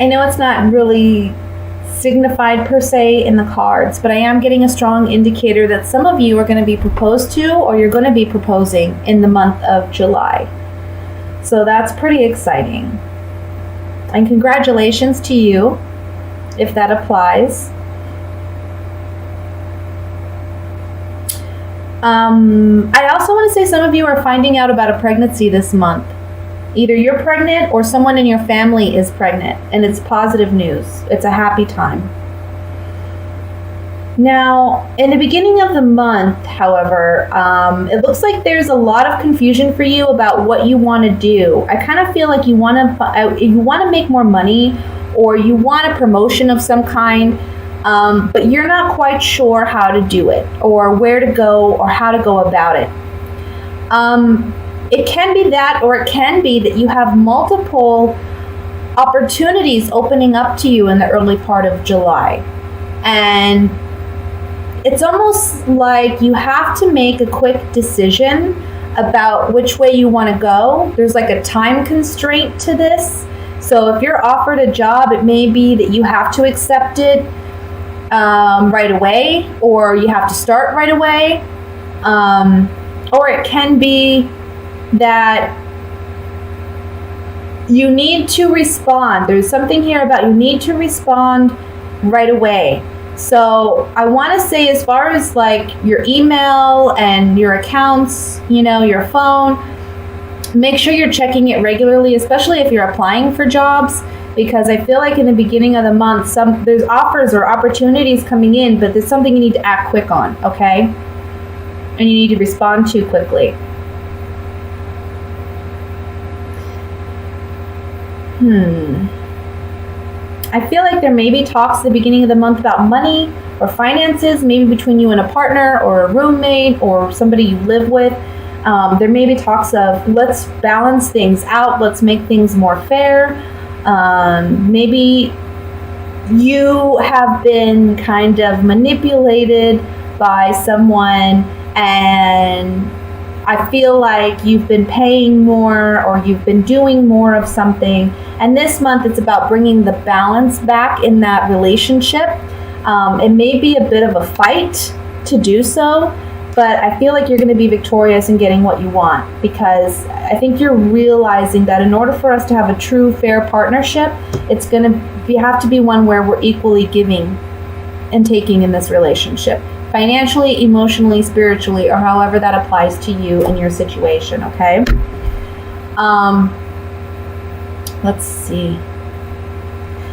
I know it's not really signified per se in the cards, but I am getting a strong indicator that some of you are going to be proposed to, or you're going to be proposing in the month of July. So that's pretty exciting. And congratulations to you, if that applies. I also want to say some of you are finding out about a pregnancy this month. Either you're pregnant or someone in your family is pregnant, and it's positive news. It's a happy time. Now, in the beginning of the month, however, it looks like there's a lot of confusion for you about what you want to do. I kind of feel like you want to make more money, or you want a promotion of some kind, but you're not quite sure how to do it, or where to go, or how to go about it. It can be that, or it can be that you have multiple opportunities opening up to you in the early part of July. And it's almost like you have to make a quick decision about which way you want to go. There's like a time constraint to this. So if you're offered a job, it may be that you have to accept it right away, or you have to start right away. Or it can be that you need to respond. There's something here about you need to respond right away. So I want to say, as far as like your email and your accounts, your phone, make sure you're checking it regularly, especially if you're applying for jobs, because I feel like in the beginning of the month, there's offers or opportunities coming in, but there's something you need to act quick on, okay? And you need to respond to quickly. I feel like there may be talks at the beginning of the month about money or finances, maybe between you and a partner or a roommate or somebody you live with. There may be talks of, let's balance things out, let's make things more fair. Maybe you have been kind of manipulated by someone, and I feel like you've been paying more, or you've been doing more of something. And this month it's about bringing the balance back in that relationship. It may be a bit of a fight to do so, but I feel like you're going to be victorious in getting what you want, because I think you're realizing that in order for us to have a true, fair partnership, you have to be one where we're equally giving and taking in this relationship. Financially, emotionally, spiritually, or however that applies to you and your situation, okay? Let's see.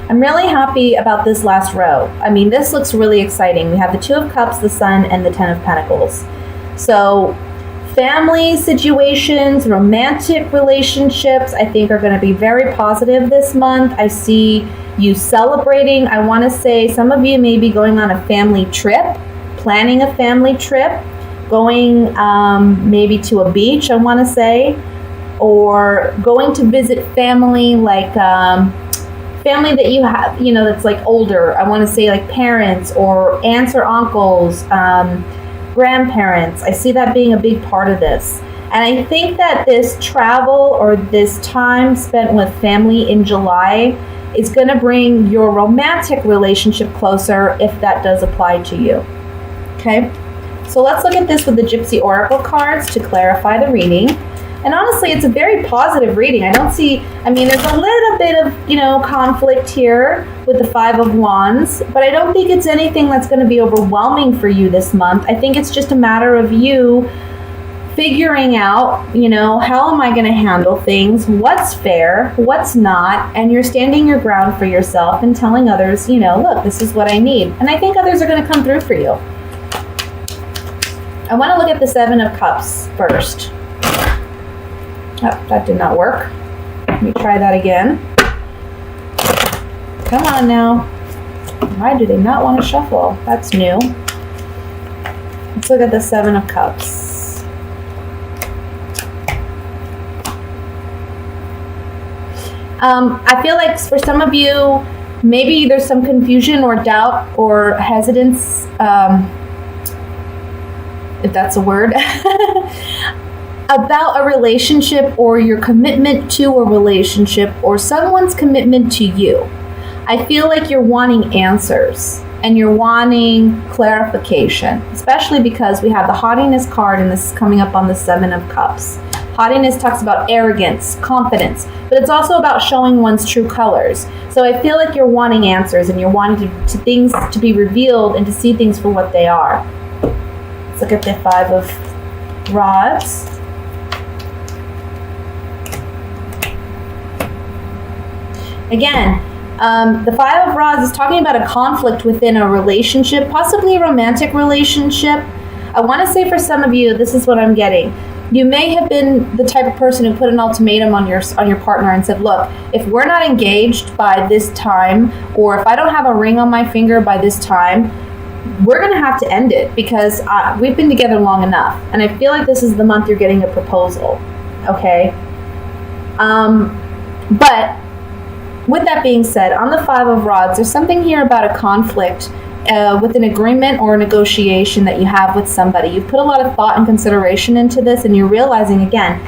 I'm really happy about this last row. I mean, this looks really exciting. We have the Two of Cups, the Sun, and the Ten of Pentacles. So family situations, romantic relationships, I think are going to be very positive this month. I see you celebrating. I want to say some of you may be going on a family trip, planning a family trip, going maybe to a beach, I want to say, or going to visit family, like family that you have, that's like older. I want to say like parents or aunts or uncles, grandparents. I see that being a big part of this. And I think that this travel or this time spent with family in July is going to bring your romantic relationship closer, if that does apply to you. Okay, so let's look at this with the Gypsy Oracle cards to clarify the reading. And honestly, it's a very positive reading. There's a little bit of, conflict here with the Five of Wands, but I don't think it's anything that's going to be overwhelming for you this month. I think it's just a matter of you figuring out, how am I going to handle things, what's fair, what's not, and you're standing your ground for yourself and telling others, look, this is what I need. And I think others are going to come through for you. I want to look at the Seven of Cups first. Oh, that did not work. Let me try that again. Come on now. Why do they not want to shuffle? That's new. Let's look at the Seven of Cups. I feel like for some of you, maybe there's some confusion or doubt or hesitance, if that's a word, about a relationship or your commitment to a relationship or someone's commitment to you. I feel like you're wanting answers and you're wanting clarification, especially because we have the haughtiness card and this is coming up on the 7 of Cups. Haughtiness talks about arrogance, confidence, but it's also about showing one's true colors. So I feel like you're wanting answers and you're wanting to things to be revealed and to see things for what they are. Let's look at the 5 of Rods. Again, the 5 of Rods is talking about a conflict within a relationship, possibly a romantic relationship. I want to say for some of you, this is what I'm getting. You may have been the type of person who put an ultimatum on your partner and said, look, if we're not engaged by this time, or if I don't have a ring on my finger by this time, we're going to have to end it because we've been together long enough. And I feel like this is the month you're getting a proposal. Okay? But with that being said, on the 5 of Rods, there's something here about a conflict with an agreement or a negotiation that you have with somebody. You've put a lot of thought and consideration into this, and you're realizing, again,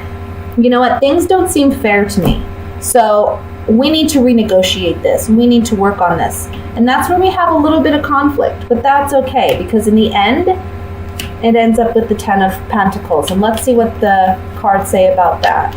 you know what, things don't seem fair to me. So we need to renegotiate this. We need to work on this. And that's where we have a little bit of conflict, but that's okay, because in the end, it ends up with the 10 of Pentacles. And let's see what the cards say about that.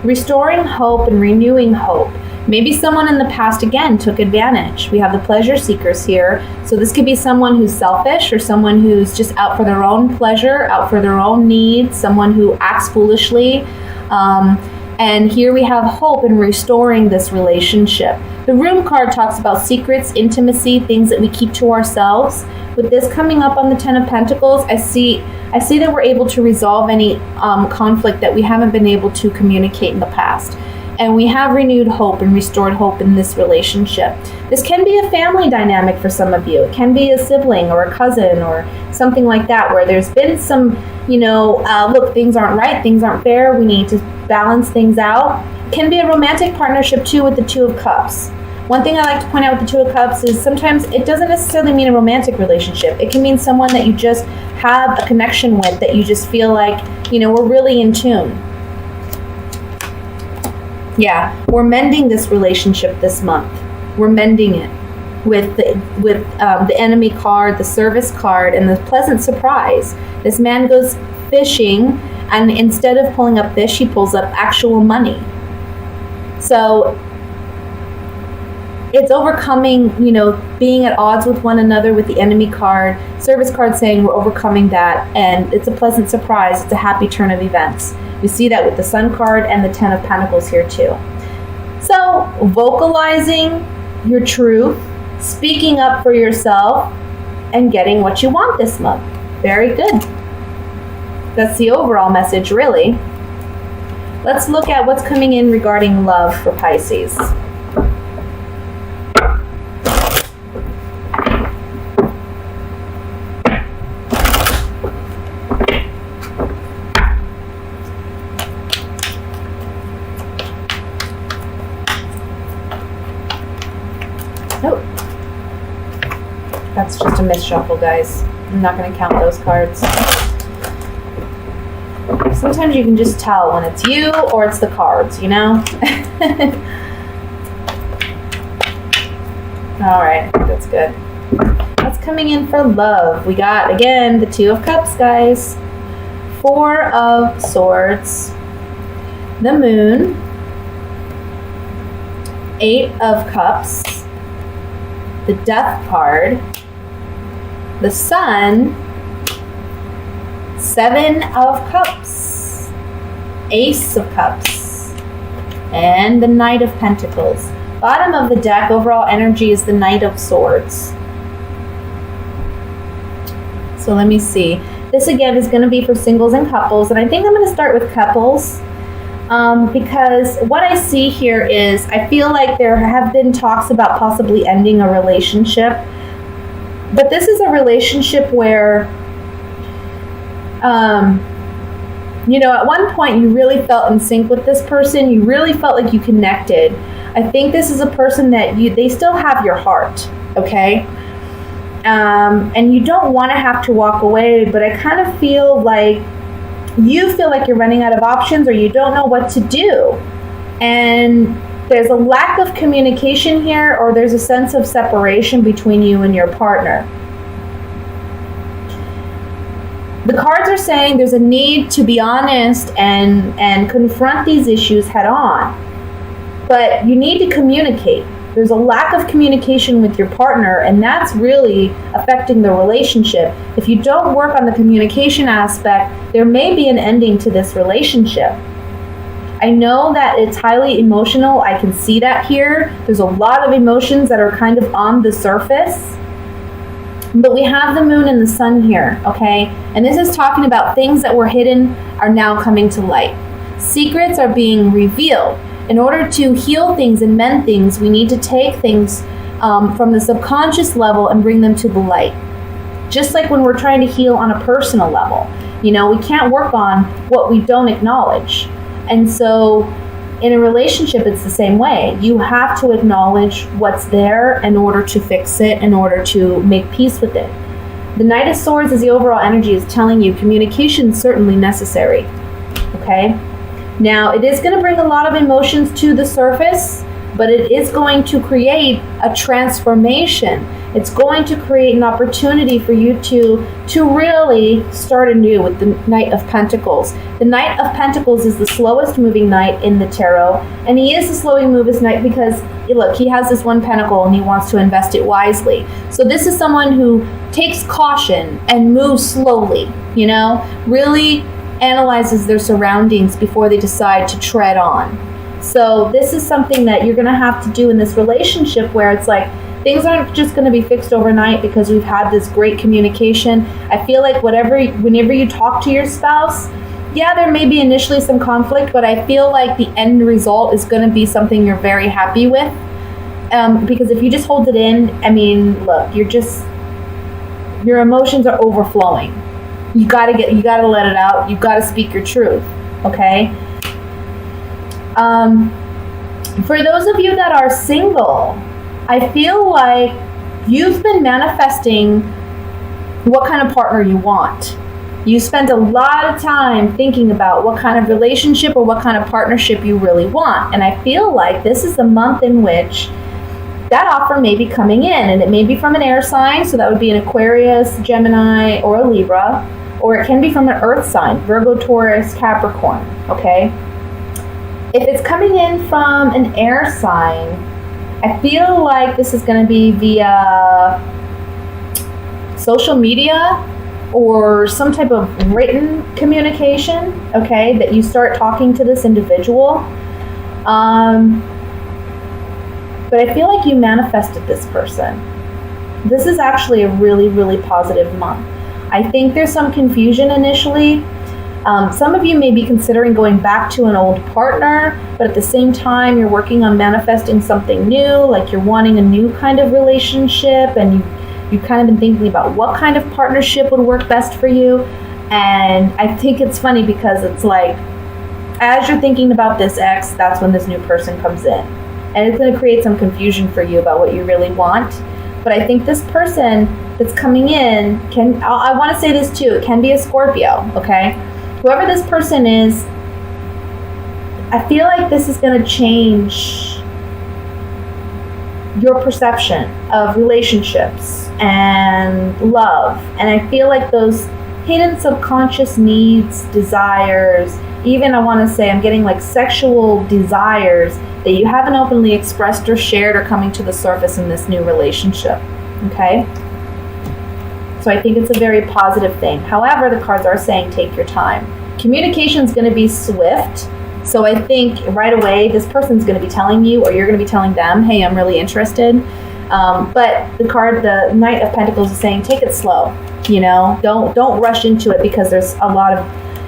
Restoring hope and renewing hope. Maybe someone in the past, again, took advantage. We have the pleasure seekers here. So this could be someone who's selfish or someone who's just out for their own pleasure, out for their own needs, someone who acts foolishly. And here we have hope in restoring this relationship. The Room card talks about secrets, intimacy, things that we keep to ourselves. With this coming up on the 10 of Pentacles, I see that we're able to resolve any conflict that we haven't been able to communicate in the past. And we have renewed hope and restored hope in this relationship. This can be a family dynamic for some of you. It can be a sibling or a cousin or something like that, where there's been some, look, things aren't right, things aren't fair, we need to balance things out. It can be a romantic partnership too with the 2 of Cups. One thing I like to point out with the 2 of Cups is sometimes it doesn't necessarily mean a romantic relationship. It can mean someone that you just have a connection with, that you just feel like, we're really in tune. Yeah, we're mending this relationship this month. We're mending it with the enemy card, the service card, and the pleasant surprise. This man goes fishing, and instead of pulling up fish, he pulls up actual money. So it's overcoming, being at odds with one another with the enemy card, service card saying we're overcoming that, and it's a pleasant surprise. It's a happy turn of events. We see that with the Sun card and the 10 of Pentacles here too. So vocalizing your truth, speaking up for yourself, and getting what you want this month. Very good. That's the overall message, really. Let's look at what's coming in regarding love for Pisces. That's just a misshuffle, guys. I'm not going to count those cards. Sometimes you can just tell when it's you or it's the cards, All right, that's good. What's coming in for love? We got, again, the 2 of Cups, guys. 4 of Swords. The Moon. 8 of Cups. The Death card. The Sun, 7 of Cups, Ace of Cups, and the Knight of Pentacles. Bottom of the deck, overall energy is the Knight of Swords. So let me see. This again is going to be for singles and couples, and I think I'm going to start with couples because what I see here is I feel like there have been talks about possibly ending a relationship. But this is a relationship where, at one point you really felt in sync with this person. You really felt like you connected. I think this is a person that they still have your heart, okay? And you don't want to have to walk away, but I kind of feel like, you feel like you're running out of options or you don't know what to do. And there's a lack of communication here, or there's a sense of separation between you and your partner. The cards are saying there's a need to be honest and confront these issues head on. But you need to communicate. There's a lack of communication with your partner, and that's really affecting the relationship. If you don't work on the communication aspect, there may be an ending to this relationship. I know that it's highly emotional. I can see that here. There's a lot of emotions that are kind of on the surface. But we have the moon and the sun here, okay? And this is talking about things that were hidden are now coming to light. Secrets are being revealed. In order to heal things and mend things, we need to take things from the subconscious level and bring them to the light. Just like when we're trying to heal on a personal level. You know, we can't work on what we don't acknowledge. And so in a relationship, it's the same way. You have to acknowledge what's there in order to fix it, in order to make peace with it. The Knight of Swords, as the overall energy is telling you, communication is certainly necessary. Okay? Now, it is going to bring a lot of emotions to the surface, but it is going to create a transformation. It's going to create an opportunity for you to really start anew with the Knight of Pentacles. The Knight of Pentacles is the slowest moving knight in the tarot, and he is the slowing moving knight because, look, he has this one pentacle and he wants to invest it wisely. So this is someone who takes caution and moves slowly, you know, really analyzes their surroundings before they decide to tread on. So this is something that you're going to have to do in this relationship where it's like, things aren't just going to be fixed overnight because we've had this great communication. I feel like whenever you talk to your spouse, yeah, there may be initially some conflict, but I feel like the end result is going to be something you're very happy with. Because if you just hold it in, I mean, look, your emotions are overflowing. You gotta let it out. You gotta speak your truth. Okay. For those of you that are single, I feel like you've been manifesting what kind of partner you want. You spent a lot of time thinking about what kind of relationship or what kind of partnership you really want. And I feel like this is the month in which that offer may be coming in, and it may be from an air sign, so that would be an Aquarius, Gemini, or a Libra, or it can be from an earth sign, Virgo, Taurus, Capricorn, okay? If it's coming in from an air sign, I feel like this is going to be via social media or some type of written communication, okay, that you start talking to this individual. But I feel like you manifested this person. This is actually a really, really positive month. I think there's some confusion initially. Some of you may be considering going back to an old partner, but at the same time, you're working on manifesting something new, like you're wanting a new kind of relationship, and you've kind of been thinking about what kind of partnership would work best for you. And I think it's funny because it's like, as you're thinking about this ex, that's when this new person comes in. And it's going to create some confusion for you about what you really want. But I think this person that's coming in I want to say this too, it can be a Scorpio, okay? Whoever this person is, I feel like this is going to change your perception of relationships and love. And I feel like those hidden subconscious needs, desires, even I want to say I'm getting like sexual desires that you haven't openly expressed or shared are coming to the surface in this new relationship, okay? So I think it's a very positive thing. However, the cards are saying take your time. Communication is going to be swift. So I think right away, this person's going to be telling you, or you're going to be telling them, hey, I'm really interested. But the Knight of Pentacles is saying, take it slow. You know, don't rush into it because there's a lot of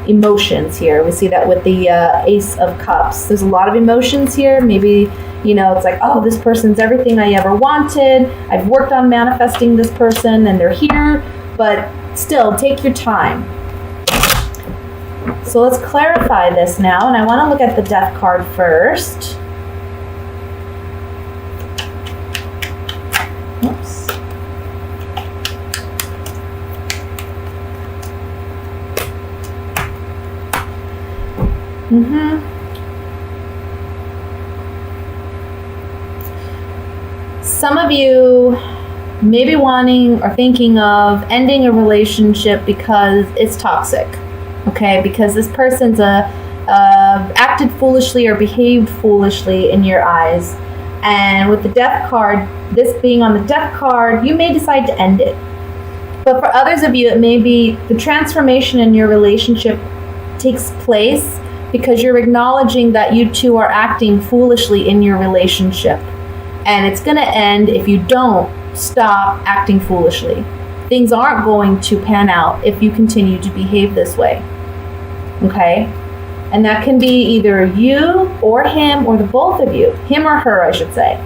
emotions here. We see that with the Ace of Cups. There's a lot of emotions here. Maybe, you know, it's like, oh, this person's everything I ever wanted. I've worked on manifesting this person and they're here. But still, take your time. So let's clarify this now. And I want to look at the Death card first. Oops. Some of you may be wanting or thinking of ending a relationship because it's toxic, okay? Because this person's acted foolishly or behaved foolishly in your eyes. And with the Death card, this being on the Death card, you may decide to end it. But for others of you, it may be the transformation in your relationship takes place because you're acknowledging that you two are acting foolishly in your relationship. And it's going to end if you don't stop acting foolishly. Things aren't going to pan out if you continue to behave this way. Okay? And that can be either you or him or the both of you. Him or her, I should say.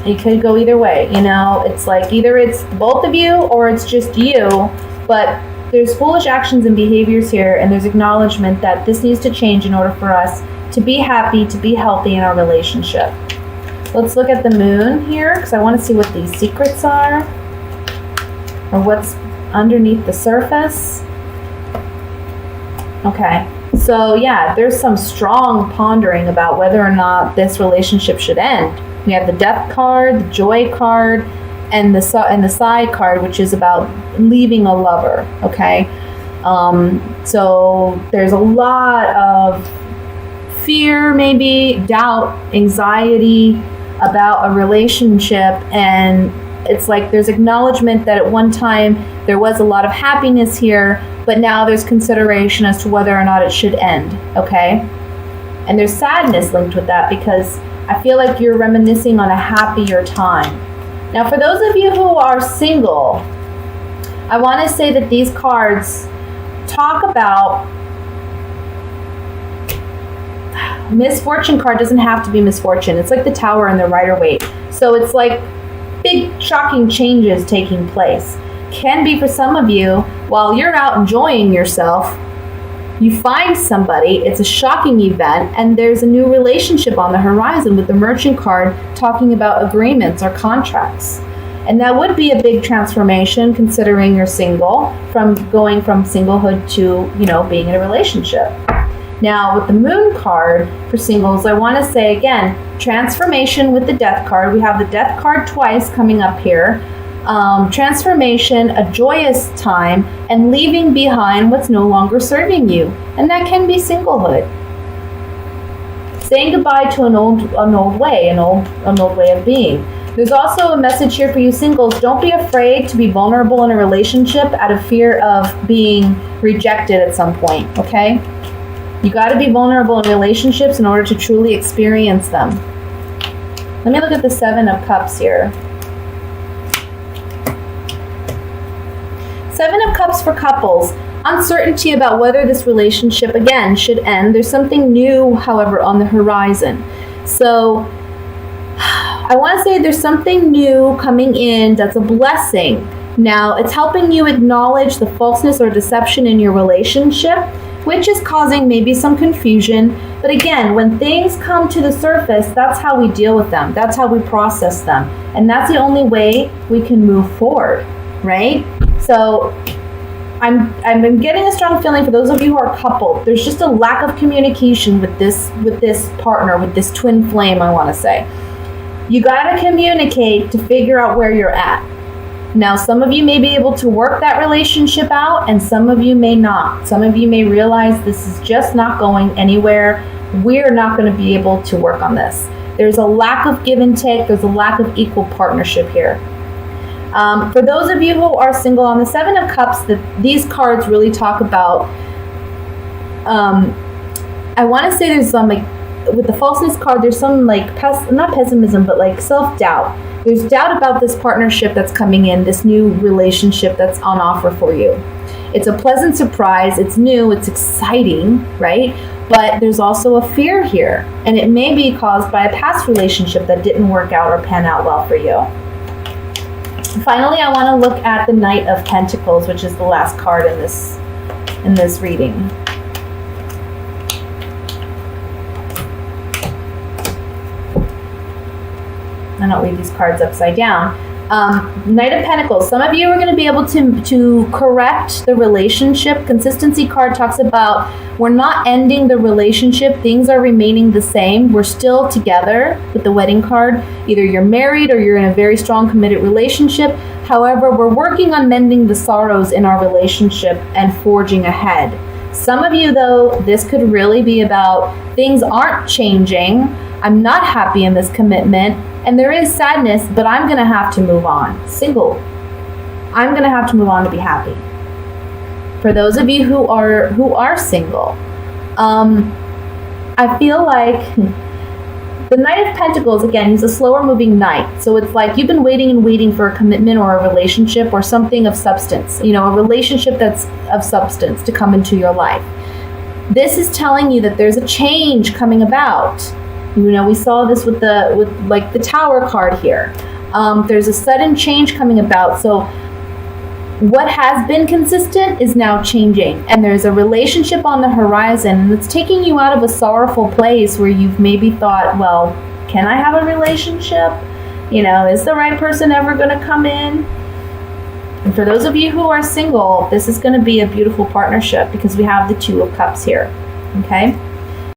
It could go either way, you know? It's like either it's both of you or it's just you. But there's foolish actions and behaviors here, and there's acknowledgement that this needs to change in order for us to be happy, to be healthy in our relationship. Let's look at the moon here, because I want to see what these secrets are, or what's underneath the surface. Okay, so yeah, there's some strong pondering about whether or not this relationship should end. We have the Death card, the Joy card, and the Side card, which is about leaving a lover, okay? So there's a lot of fear, maybe, doubt, anxiety about a relationship, and it's like there's acknowledgement that at one time there was a lot of happiness here, but now there's consideration as to whether or not it should end, okay? And there's sadness linked with that because I feel like you're reminiscing on a happier time. Now, for those of you who are single, I want to say that these cards talk about misfortune card doesn't have to be misfortune. It's like the Tower and the Rider-Waite. So it's like big, shocking changes taking place. Can be for some of you, while you're out enjoying yourself, you find somebody, it's a shocking event, and there's a new relationship on the horizon with the Merchant card talking about agreements or contracts. And that would be a big transformation considering you're single, from going from singlehood to, you know, being in a relationship. Now, with the Moon card for singles, I want to say again, transformation with the Death card. We have the Death card twice coming up here. Transformation, a joyous time, and leaving behind what's no longer serving you. And that can be singlehood. Saying goodbye to an old way of being. There's also a message here for you singles. Don't be afraid to be vulnerable in a relationship out of fear of being rejected at some point, okay? You got to be vulnerable in relationships in order to truly experience them. Let me look at the Seven of Cups here. Seven of Cups for couples. Uncertainty about whether this relationship, again, should end. There's something new, however, on the horizon. So I want to say there's something new coming in that's a blessing. Now, it's helping you acknowledge the falseness or deception in your relationship, which is causing maybe some confusion. But again, when things come to the surface, that's how we deal with them. That's how we process them. And that's the only way we can move forward, right? So I'm getting a strong feeling for those of you who are coupled. There's just a lack of communication with this partner, with this twin flame, I want to say. You got to communicate to figure out where you're at. Now, some of you may be able to work that relationship out, and some of you may not. Some of you may realize this is just not going anywhere. We're not going to be able to work on this. There's a lack of give and take. There's a lack of equal partnership here. For those of you who are single, on the Seven of Cups, these cards really talk about, I want to say there's some, like, with the falseness card, there's some, like, not pessimism, but, like, self-doubt. There's doubt about this partnership that's coming in, this new relationship that's on offer for you. It's a pleasant surprise. It's new. It's exciting, right? But there's also a fear here, and it may be caused by a past relationship that didn't work out or pan out well for you. Finally, I want to look at the Knight of Pentacles, which is the last card in this reading. I don't read these cards upside down. Knight of Pentacles. Some of you are going to be able to correct the relationship. Consistency card talks about we're not ending the relationship. Things are remaining the same. We're still together with the wedding card. Either you're married or you're in a very strong committed relationship. However, we're working on mending the sorrows in our relationship and forging ahead. Some of you, though, this could really be about things aren't changing. I'm not happy in this commitment, and there is sadness, but I'm going to have to move on. Single. I'm going to have to move on to be happy. For those of you who are single, I feel like the Knight of Pentacles, again, he's a slower moving knight. So it's like you've been waiting and waiting for a commitment or a relationship or something of substance, a relationship that's of substance to come into your life. This is telling you that there's a change coming about. We saw this with the Tower card here. There's a sudden change coming about. So what has been consistent is now changing, and there's a relationship on the horizon that's taking you out of a sorrowful place where you've maybe thought, well, can I have a relationship? Is the right person ever going to come in? And for those of you who are single, this is going to be a beautiful partnership because we have the Two of Cups here. Okay?